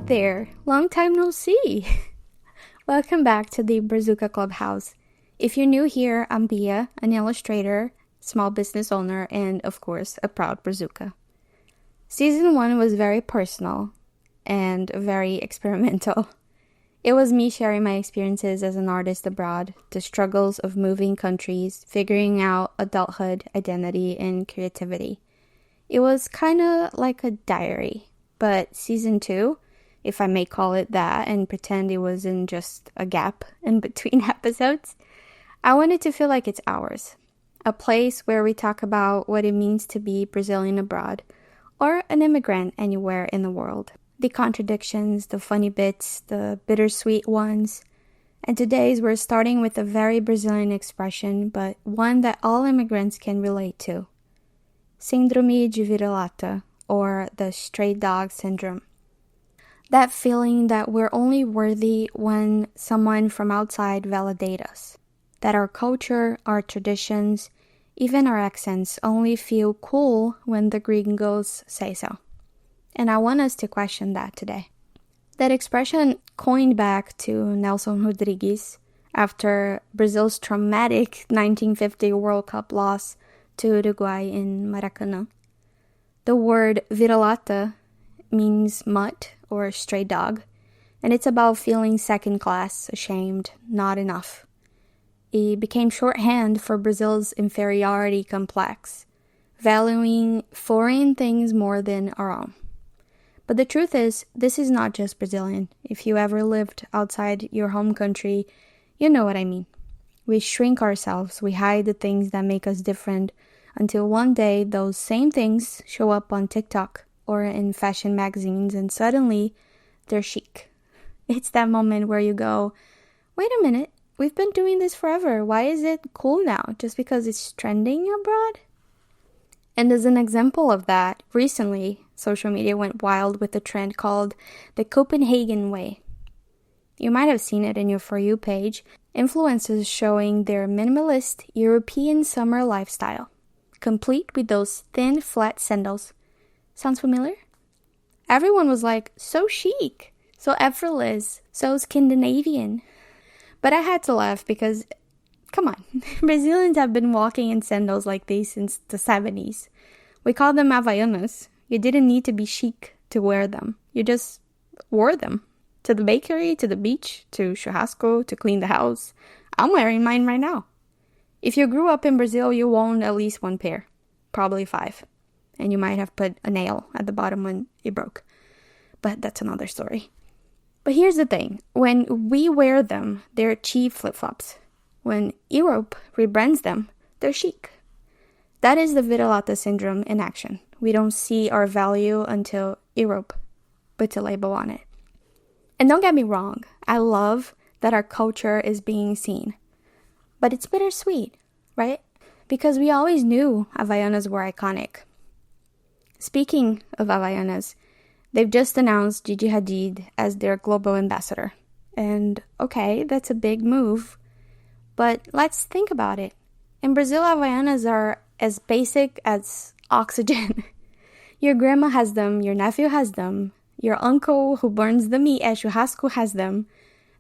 out there? Long time no see. Welcome back to the Brazuca Clubhouse. If you're new here, I'm Bia, an illustrator, small business owner, and of course, a proud Brazuca. Season 1 was very personal and very experimental. It was me sharing my experiences as an artist abroad, the struggles of moving countries, figuring out adulthood, identity, and creativity. It was kind of like a diary, but season 2, if I may call it that and pretend it wasn't just a gap in between episodes, I wanted to feel like it's ours. A place where we talk about what it means to be Brazilian abroad or an immigrant anywhere in the world. The contradictions, the funny bits, the bittersweet ones. And today's we're starting with a very Brazilian expression, but one that all immigrants can relate to. Síndrome de vira-lata, or the stray dog syndrome. That feeling that we're only worthy when someone from outside validates us. That our culture, our traditions, even our accents only feel cool when the gringos say so. And I want us to question that today. That expression coined back to Nelson Rodrigues after Brazil's traumatic 1950 World Cup loss to Uruguay in Maracanã. The word vira-lata means mutt or stray dog, and it's about feeling second class, ashamed, not enough. It became shorthand for Brazil's inferiority complex, valuing foreign things more than our own. But the truth is, this is not just Brazilian. If you ever lived outside your home country, you know what I mean. We shrink ourselves, we hide the things that make us different, until one day those same things show up on TikTok or in fashion magazines and suddenly they're chic. It's that moment where you go, wait a minute, we've been doing this forever. Why is it cool now? Just because it's trending abroad? And as an example of that, recently, social media went wild with a trend called the Copenhagen Way. You might have seen it in your For You page. Influencers showing their minimalist European summer lifestyle, complete with those thin, flat sandals. Sounds familiar? Everyone was like, so chic, so effortless, so Scandinavian. But I had to laugh because, come on, Brazilians have been walking in sandals like these since the 70s. We call them Havaianas. You didn't need to be chic to wear them. You just wore them. To the bakery, to the beach, to churrasco, to clean the house. I'm wearing mine right now. If you grew up in Brazil, you owned at least one pair. Probably 5. And you might have put a nail at the bottom when it broke. But that's another story. But here's the thing. When we wear them, they're cheap flip-flops. When Europe rebrands them, they're chic. That is the vira-lata syndrome in action. We don't see our value until Europe puts a label on it. And don't get me wrong, I love that our culture is being seen. But it's bittersweet, right? Because we always knew Havaianas were iconic. Speaking of Havaianas, they've just announced Gigi Hadid as their global ambassador. And okay, that's a big move. But let's think about it. In Brazil, Havaianas are as basic as oxygen. Your grandma has them, your nephew has them, your uncle who burns the meat at churrasco has them.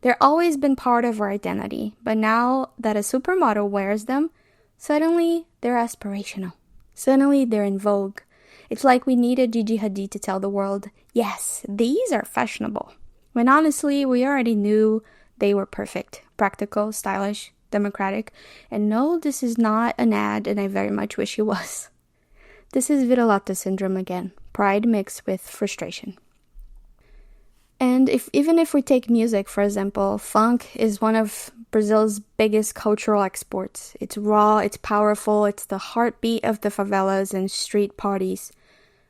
They've always been part of our identity, but now that a supermodel wears them, suddenly they're aspirational. Suddenly they're in vogue. It's like we needed Gigi Hadid to tell the world, yes, these are fashionable. When honestly, we already knew they were perfect, practical, stylish, democratic. And no, this is not an ad, and I very much wish it was. This is vira-lata syndrome again, pride mixed with frustration. And even if we take music, for example, funk is one of Brazil's biggest cultural exports. It's raw, it's powerful, it's the heartbeat of the favelas and street parties.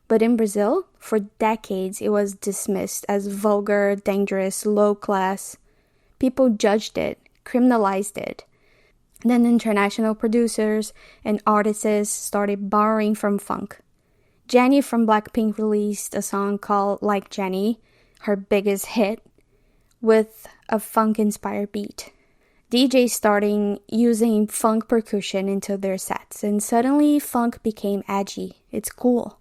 But in Brazil, for decades, it was dismissed as vulgar, dangerous, low class. People judged it, criminalized it. Then international producers and artists started borrowing from funk. Jennie from Blackpink released a song called Like Jennie, her biggest hit, with a funk-inspired beat. DJs starting using funk percussion into their sets, and suddenly funk became edgy. It's cool.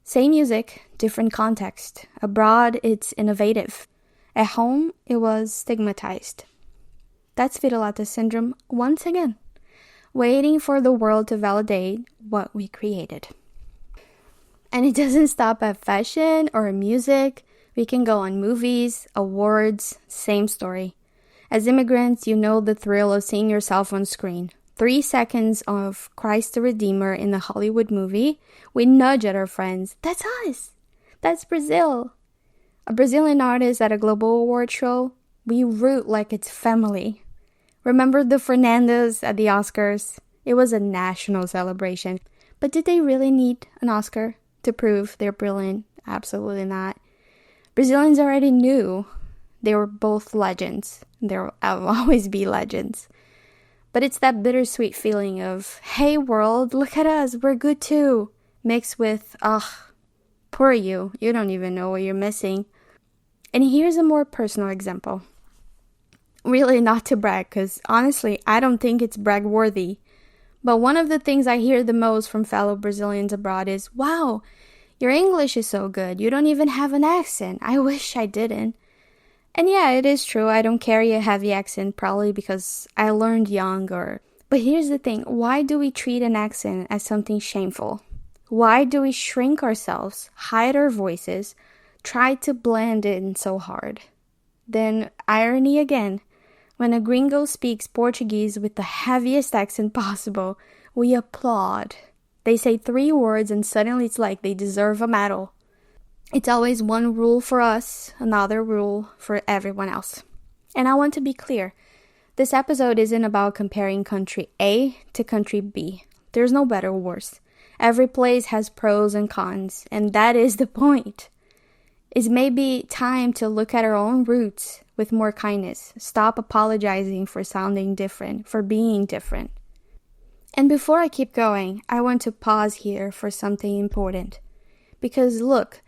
Same music, different context. Abroad, it's innovative. At home, it was stigmatized. That's vira-lata syndrome once again, waiting for the world to validate what we created. And it doesn't stop at fashion or music. We can go on movies, awards, same story. As immigrants, you know the thrill of seeing yourself on screen. 3 seconds of Christ the Redeemer in a Hollywood movie, we nudge at our friends. That's us! That's Brazil! A Brazilian artist at a global award show, we root like it's family. Remember the Fernandas at the Oscars? It was a national celebration. But did they really need an Oscar to prove they're brilliant? Absolutely not. Brazilians already knew they were both legends. There will always be legends. But it's that bittersweet feeling of, hey world, look at us, we're good too. Mixed with, poor you don't even know what you're missing. And here's a more personal example. Really not to brag, because honestly, I don't think it's brag-worthy. But one of the things I hear the most from fellow Brazilians abroad is, wow, your English is so good, you don't even have an accent. I wish I didn't. And yeah, it is true, I don't carry a heavy accent, probably because I learned young But here's the thing, why do we treat an accent as something shameful? Why do we shrink ourselves, hide our voices, try to blend in so hard? Then, irony again, when a gringo speaks Portuguese with the heaviest accent possible, we applaud. They say 3 words and suddenly it's like they deserve a medal. It's always one rule for us, another rule for everyone else. And I want to be clear. This episode isn't about comparing country A to country B. There's no better or worse. Every place has pros and cons, and that is the point. It's maybe time to look at our own roots with more kindness. Stop apologizing for sounding different, for being different. And before I keep going, I want to pause here for something important. Because look,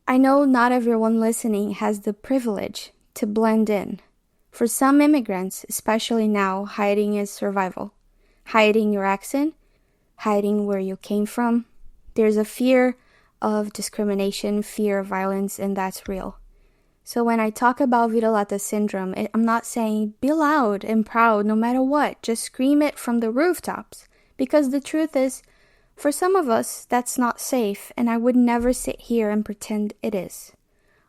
I know not everyone listening has the privilege to blend in. For some immigrants, especially now, hiding is survival. Hiding your accent, hiding where you came from. There's a fear of discrimination, fear of violence, and that's real. So when I talk about vira-lata syndrome, I'm not saying be loud and proud no matter what. Just scream it from the rooftops. Because the truth is, for some of us, that's not safe, and I would never sit here and pretend it is.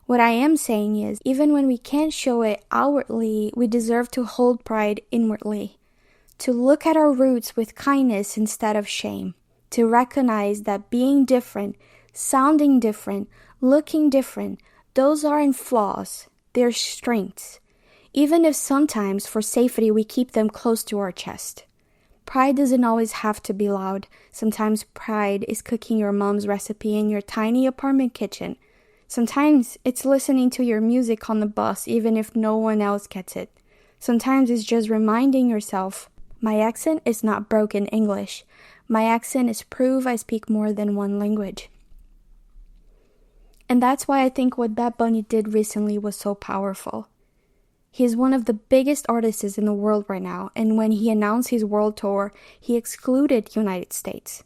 What I am saying is, even when we can't show it outwardly, we deserve to hold pride inwardly. To look at our roots with kindness instead of shame. To recognize that being different, sounding different, looking different, those aren't flaws, they're strengths. Even if sometimes, for safety, we keep them close to our chest. Pride doesn't always have to be loud. Sometimes pride is cooking your mom's recipe in your tiny apartment kitchen. Sometimes it's listening to your music on the bus even if no one else gets it. Sometimes it's just reminding yourself, my accent is not broken English. My accent is proof I speak more than one language. And that's why I think what Bad Bunny did recently was so powerful. He's one of the biggest artists in the world right now, and when he announced his world tour, he excluded United States.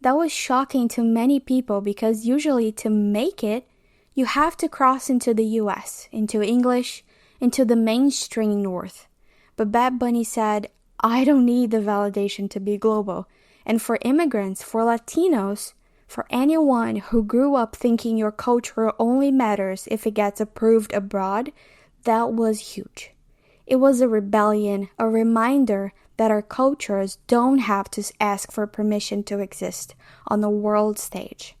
That was shocking to many people because usually to make it, you have to cross into the US, into English, into the mainstream North. But Bad Bunny said, I don't need the validation to be global. And for immigrants, for Latinos, for anyone who grew up thinking your culture only matters if it gets approved abroad, that was huge. It was a rebellion, a reminder that our cultures don't have to ask for permission to exist on the world stage.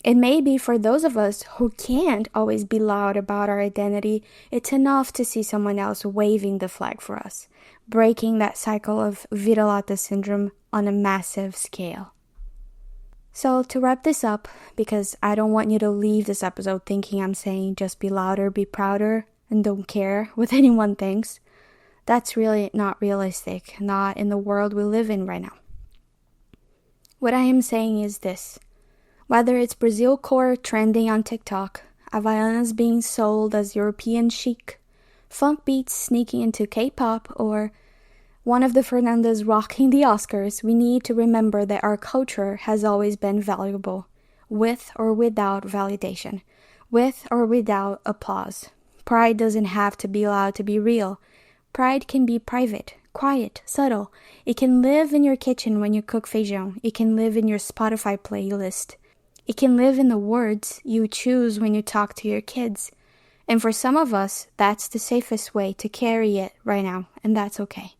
It may be for those of us who can't always be loud about our identity, it's enough to see someone else waving the flag for us, breaking that cycle of vira-lata syndrome on a massive scale. So to wrap this up, because I don't want you to leave this episode thinking I'm saying just be louder, be prouder, and don't care what anyone thinks, that's really not realistic, not in the world we live in right now. What I am saying is this. Whether it's Brazil core trending on TikTok, Havaianas being sold as European chic, funk beats sneaking into K-pop, or one of the Fernandas rocking the Oscars, we need to remember that our culture has always been valuable. with or without validation, with or without applause. Pride doesn't have to be allowed to be real. Pride can be private, quiet, subtle. It can live in your kitchen when you cook feijão. It can live in your Spotify playlist. It can live in the words you choose when you talk to your kids. And for some of us, that's the safest way to carry it right now, and that's okay.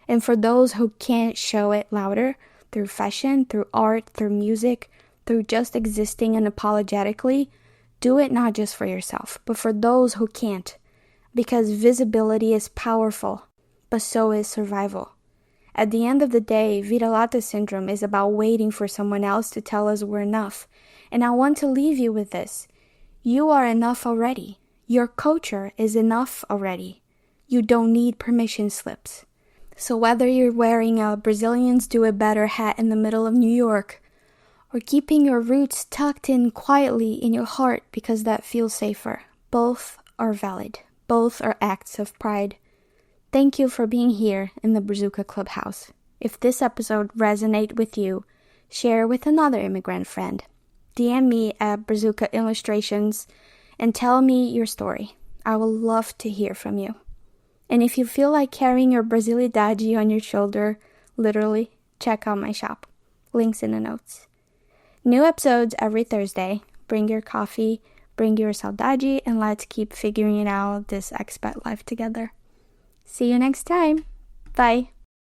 And for those who can't show it louder, through fashion, through art, through music, through just existing unapologetically, do it not just for yourself, but for those who can't. Because visibility is powerful, but so is survival. At the end of the day, vira-lata syndrome is about waiting for someone else to tell us we're enough. And I want to leave you with this. You are enough already. Your culture is enough already. You don't need permission slips. So whether you're wearing a Brazilians Do It Better hat in the middle of New York, or keeping your roots tucked in quietly in your heart because that feels safer, both are valid. Both are acts of pride. Thank you for being here in the Brazuca Clubhouse. If this episode resonated with you, share with another immigrant friend. DM me at Brazuca Illustrations and tell me your story. I would love to hear from you. And if you feel like carrying your Brasilidade on your shoulder, literally, check out my shop. Links in the notes. New episodes every Thursday. Bring your coffee, bring your saudade, and let's keep figuring out this expat life together. See you next time. Bye.